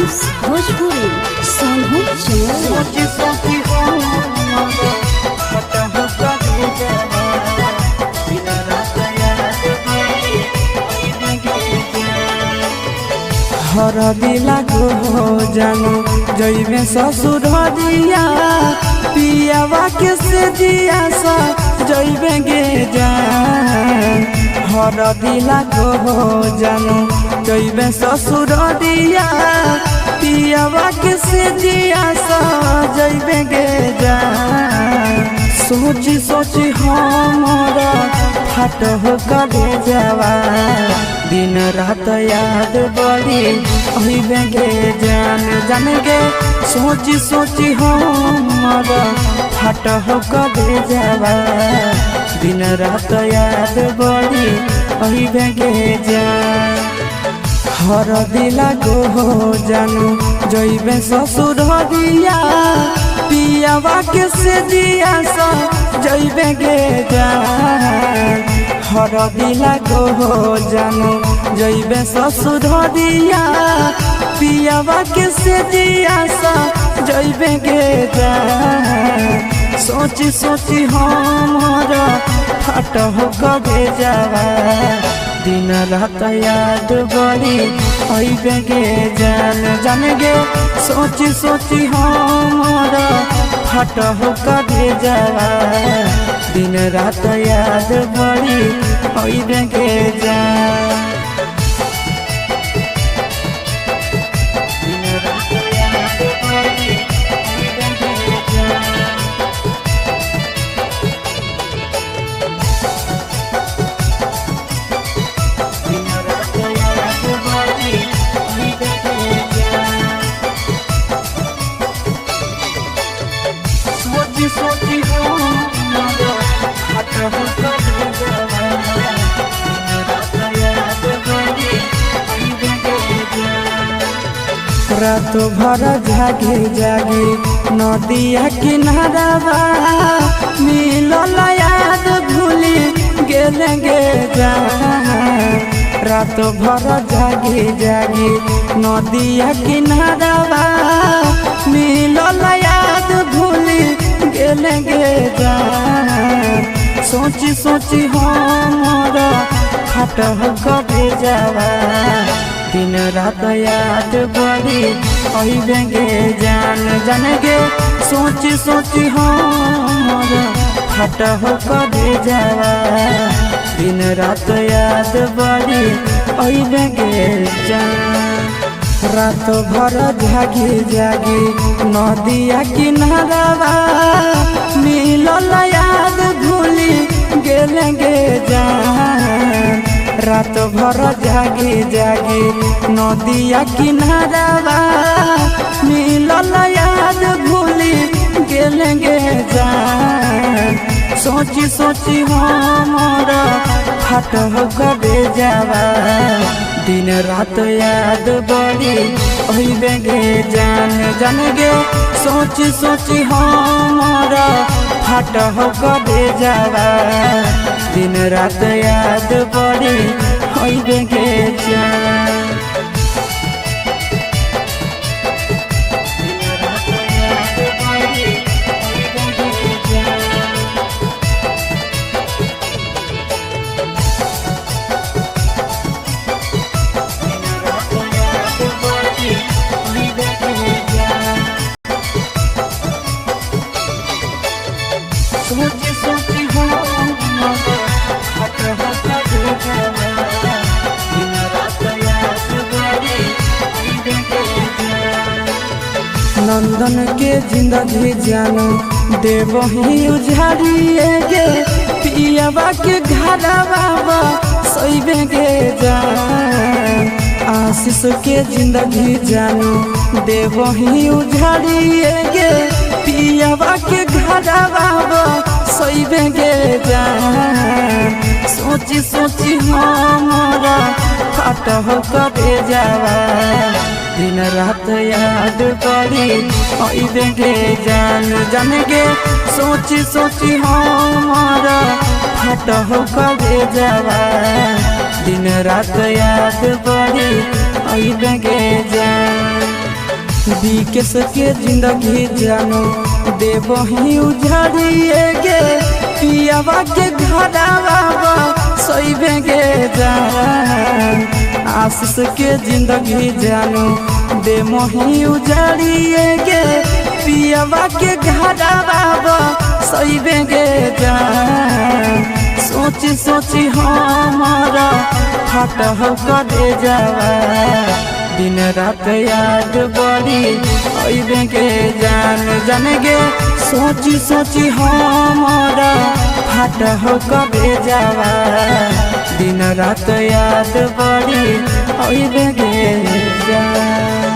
Films Bhojpuri Sonu हर दिला को जानो जइबे ससुर दिया पियावा के से दिया सा जइबे गे जान। हर दिला को जानो जइबे ससुर दिया पियावा के से दिया सा जइबे गे जान। सोची सोची हमारा फट हो करे जावा दिन रात याद बड़ी अहिबे गे जान जान गे। सोची सोची हमारा फट हो करे जावा दिन रात याद बड़ी अहिबे गे जान। हर दिला को जानू जइबे ससुर दिया पियावा के से दिया सा जइबे गे जान। हर दिला को जानू जइबे ससुर दिया पियावा के से दिया सा जइबे गे जान। सोची सोची हमारा फट हो करे जावा दिन रात याद बड़ी अइबे गे जान जान गे। सोची सोची हमारा फट हो करे जावा दिन रात याद बड़ी अइबे गे जान। रात भर जागे जागे नदिया किनारा मिलल याद भूली गेले गे जान। रात भर जागे जागे नदिया किनारा मिलल याद भूली गेले गे जान। सोची सोची हमारा फट हो करे जावा दिन रात याद बड़ी अइबे गे जान जान गे। सोची सोची हमारा फट हो करे जावा दिन रात याद बड़ी अइबे गे जान। रात भर जागे जागे नदिया किनारा मिलल याद भूली गेले गे जान। रात भर जागे जागे नदिया किनारा मिलल याद भूली गेले गे जान। सोची सोची हमारा फट हो करे जावा दिन रात याद बड़ी अइबे गे जान जान गे। सोची सोची हमारा फट हो करे जावा दिन रात याद बड़ी अइबे गे जान। सोची सोची नंदन के जिंदगी जानो देवही उजाड़िए गे पियावा के घरा बाबा सइबे गे जान। आशीष के जिंदगी जानो देवही उजाड़िए गे पियावा के घरा बाबा सइबे गे जान। सोची सोची हमारा फट हो करे जावा दिन रात याद बड़ी अइबे गे जान जान गे। सोची सोची हमारा फट हो करे जावा दिन रात याद बड़ी अइबे गे जान। विकेश के जिंदगी जानो देवही उजाड़िए गे पियावा के घरवा सोइबे गे जान। आशीष के जिंदगी जानो देवही उजाड़िए गे पियावा के घरवा सोइबे गे जान। सोची सोची हमारा फट करे जावा दिन रात याद बड़ी अइबे के जान जाने गे। सोची सोची हमारा फट करे जावा दिन रात याद बड़ी अइबे के जान।